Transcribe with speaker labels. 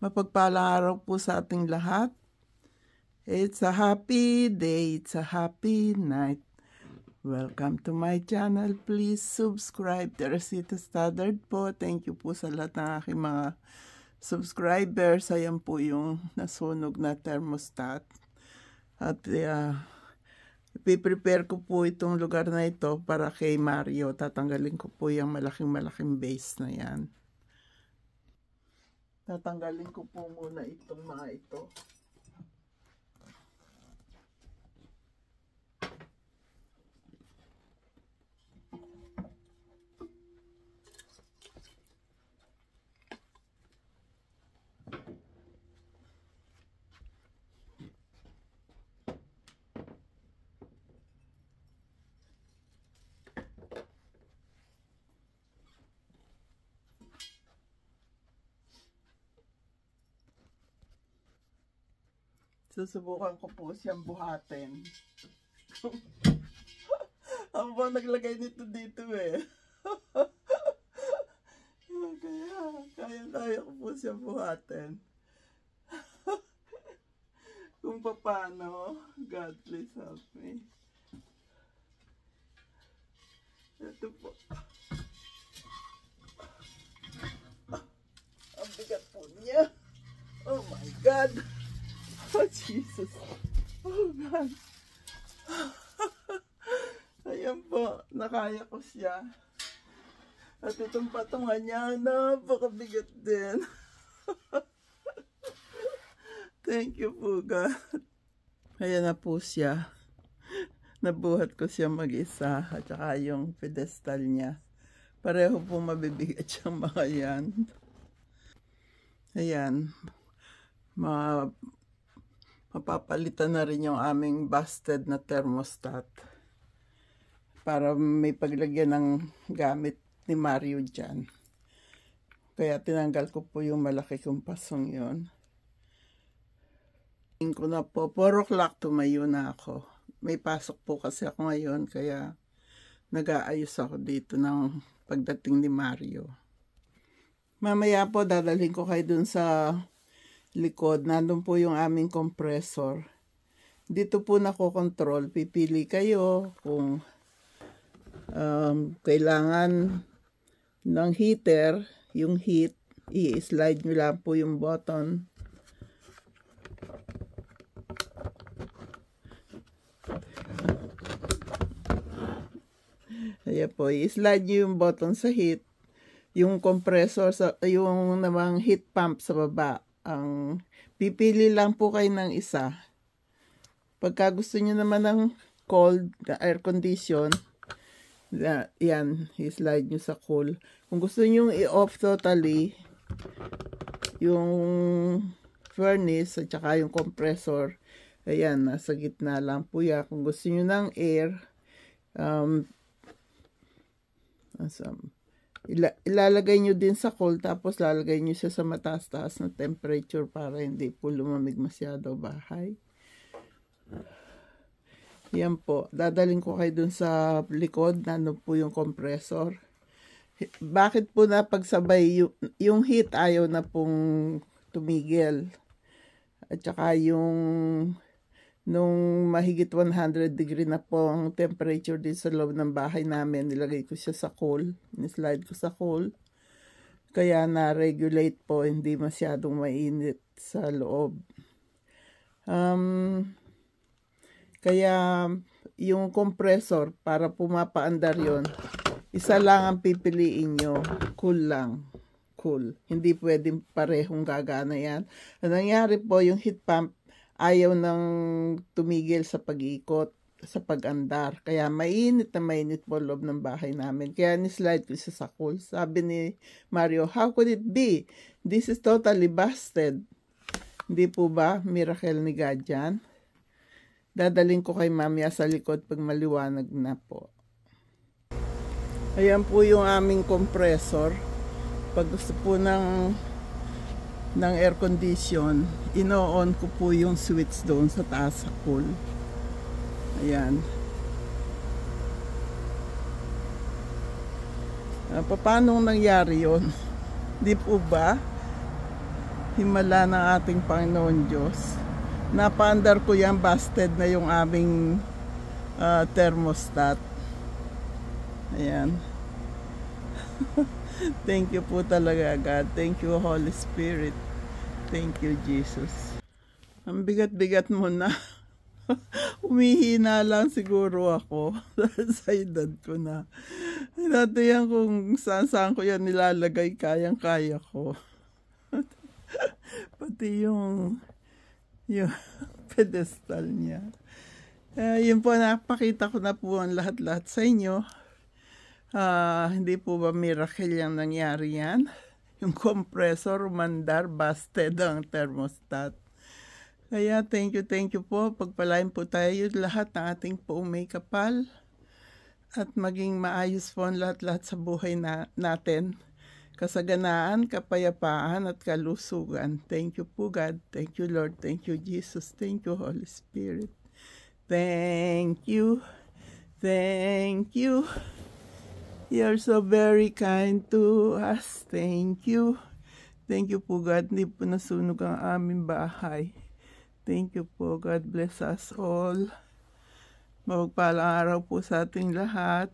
Speaker 1: Mapagpalang araw po sa ating lahat. It's a happy day, it's a happy night. Welcome to my channel. Please subscribe. Teresita Stoddard po. Thank you po sa lahat ng aking mga subscribers. Ayan po yung nasunog na thermostat. At ipiprepare ko po itong lugar na ito para kay Mario. Tatanggalin ko po yung malaking base na yan. Tatanggalin ko po muna itong mga ito. Susubukan ko po siyang buhatin. Ako po naglagay nito dito eh. Kaya ko po siyang buhatin. Kung paano, God please help me. Ito po. Ang bigat po niya. Oh my God. Oh, Jesus. Oh, God. Ayan po. Nakaya ko siya. At itong patungan niya, napakabigat din. Thank you po, God. Ayan na po siya. Nabuhat ko siya mag-isa. At saka yung pedestal niya. Pareho po mabibigat siyang mga yan. Ayan. Mapapalitan na rin yung aming busted na thermostat para may paglagyan ng gamit ni Mario dyan. Kaya tinanggal ko po yung malaki kong pasong yun. Tingin ko na po, 4 o'clock tumayo na ako. May pasok po kasi ako ngayon kaya nag-aayos ako dito ng pagdating ni Mario. Mamaya po dadalhin ko kayo dun sa likod, nandun po yung aming compressor. Dito po nakokontrol. Pipili kayo kung kailangan ng heater, yung heat, i-slide nyo lang po yung button. Ayan po, i-slide nyo yung button sa heat, yung compressor, yung namang heat pump sa baba. Ang pipili lang po kayo ng isa. Pagka gusto niyo naman ng cold, air condition, yan, i-slide nyo sa cool. Kung gusto niyo i-off totally, yung furnace at saka yung compressor, ayan, nasa gitna lang po yan. Kung gusto niyo ng air, ilalagay nyo din sa cold, tapos lalagay nyo siya sa mataas-taas na temperature para hindi po lumamig masyado bahay. Yan po. Dadaling ko kayo dun sa likod. Nandun po yung compressor. Bakit po napagsabay yung heat ayaw na pong tumigil? At saka yung nung mahigit 100 degree na po ang temperature din sa loob ng bahay namin, nilagay ko siya sa cool, nislide ko sa cool, kaya na-regulate po, hindi masyadong mainit sa loob. Kaya yung compressor, para pumapaandar yon, isa lang ang pipiliin nyo, cool lang, cool. Hindi pwedeng parehong gagana yan. Ang nangyari po, yung heat pump, ayaw nang tumigil sa pag-iikot, sa pag-andar. Kaya mainit na mainit po loob ng bahay namin. Kaya ni-slide ko siya sa cool. Sabi ni Mario, how could it be? This is totally busted. Hindi po ba? Miracle ni God yan. Dadaling ko kay mamaya sa likod pag maliwanag na po. Ayan po yung aming compressor. Pag gusto po ng air condition, ino-on ko po yung switch doon sa taas sa cool. Ayan. Paano nangyari yon? Di po ba? himala ng ating Panginoon Diyos. Napaandar ko yan, busted na yung aming thermostat. Ayan. Thank you po talaga, God. Thank you, Holy Spirit. Thank you, Jesus. Ang bigat-bigat mo na. Umihina lang siguro ako sa edad ko na. Dati yan kung saan ko yan nilalagay, kayang-kaya ko. Pati yung pedestal niya. Yun po, napakita ko na po ang lahat-lahat sa inyo. Hindi po ba miracle yung nangyari yan? Yung compressor, umandar, busted ang thermostat. Kaya thank you po. Pagpalain po tayo lahat ng ating poong may kapal. At maging maayos po ang lahat-lahat sa buhay natin. Kasaganaan, kapayapaan at kalusugan. Thank you po, God. Thank you, Lord. Thank you, Jesus. Thank you, Holy Spirit. Thank you. Thank you. You're so very kind to us. Thank you. Thank you po, God. Hindi po nasunog ang aming bahay. Thank you po. God bless us all. Mapagpalang araw po sa ating lahat.